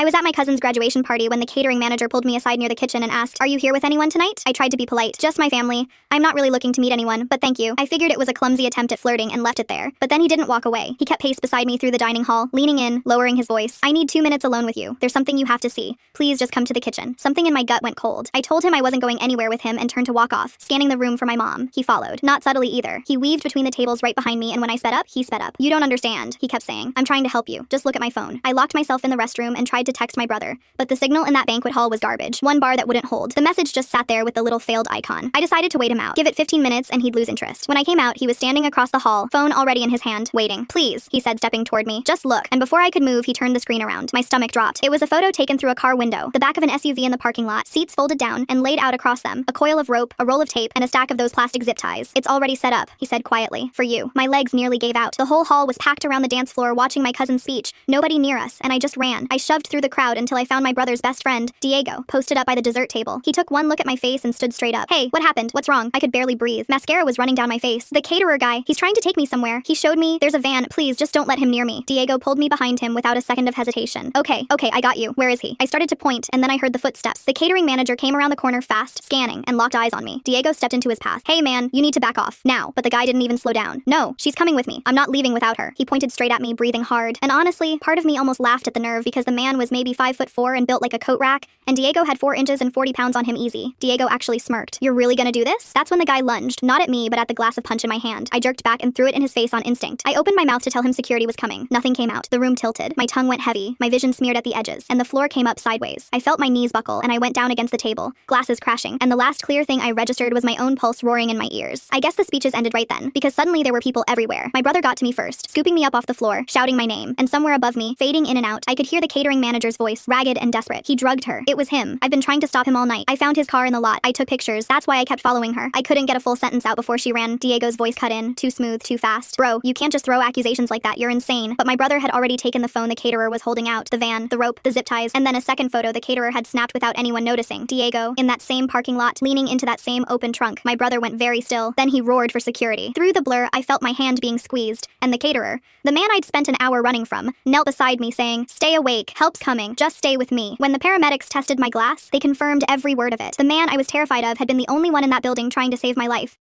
I was at my cousin's graduation party when the catering manager pulled me aside near the kitchen and asked, "Are you here with anyone tonight?" I tried to be polite. "Just my family. I'm not really looking to meet anyone, but thank you." I figured it was a clumsy attempt at flirting and left it there. But then he didn't walk away. He kept pace beside me through the dining hall, leaning in, lowering his voice. "I need 2 minutes alone with you. There's something you have to see. Please just come to the kitchen." Something in my gut went cold. I told him I wasn't going anywhere with him and turned to walk off, scanning the room for my mom. He followed. Not subtly either. He weaved between the tables right behind me, and when I sped up, he sped up. "You don't understand," he kept saying. "I'm trying to help you. Just look at my phone." I locked myself in the restroom and tried to text my brother, but the signal in that banquet hall was garbage. One bar that wouldn't hold. The message just sat there with the little failed icon. I decided to wait him out. Give it 15 minutes and he'd lose interest. When I came out, he was standing across the hall, phone already in his hand, waiting. "Please," he said, stepping toward me. "Just look." And before I could move, he turned the screen around. My stomach dropped. It was a photo taken through a car window, the back of an SUV in the parking lot, seats folded down and laid out across them, a coil of rope, a roll of tape, and a stack of those plastic zip ties. "It's already set up," he said quietly. "For you." My legs nearly gave out. The whole hall was packed around the dance floor watching my cousin's speech. Nobody near us, and I just ran. I shoved through the crowd until I found my brother's best friend, Diego, posted up by the dessert table. He took one look at my face and stood straight up. "Hey, what happened? What's wrong?" I could barely breathe. Mascara was running down my face. "The caterer guy, he's trying to take me somewhere. He showed me there's a van. Please, just don't let him near me." Diego pulled me behind him without a second of hesitation. Okay, I got you. Where is he?" I started to point, and then I heard the footsteps. The catering manager came around the corner fast, scanning, and locked eyes on me. Diego stepped into his path. "Hey man, you need to back off. Now." But the guy didn't even slow down. "No, she's coming with me. I'm not leaving without her." He pointed straight at me, breathing hard. And honestly, part of me almost laughed at the nerve because the man was maybe 5'4" and built like a coat rack, and Diego had 4 inches and 40 pounds on him easy. Diego actually smirked. "You're really gonna do this?" That's when the guy lunged, not at me, but at the glass of punch in my hand. I jerked back and threw it in his face on instinct. I opened my mouth to tell him security was coming. Nothing came out. The room tilted. My tongue went heavy, my vision smeared at the edges, and the floor came up sideways. I felt my knees buckle, and I went down against the table, glasses crashing, and the last clear thing I registered was my own pulse roaring in my ears. I guess the speeches ended right then, because suddenly there were people everywhere. My brother got to me first, scooping me up off the floor, shouting my name, and somewhere above me, fading in and out, I could hear the catering manager's voice, ragged and desperate. He drugged her. It was him. I've been trying to stop him all night. I found his car in the lot. I took pictures. That's why I kept following her. I couldn't get a full sentence out before she ran. Diego's voice cut in, too smooth, too fast. "Bro, you can't just throw accusations like that. You're insane." But my brother had already taken the phone the caterer was holding out, the van, the rope, the zip ties, and then a second photo the caterer had snapped without anyone noticing. Diego, in that same parking lot, leaning into that same open trunk. My brother went very still. Then he roared for security. Through the blur, I felt my hand being squeezed, and the caterer, the man I'd spent an hour running from, knelt beside me saying, "Stay awake. Help's coming. Just stay with me." When the paramedics tested my glass, they confirmed every word of it. The man I was terrified of had been the only one in that building trying to save my life.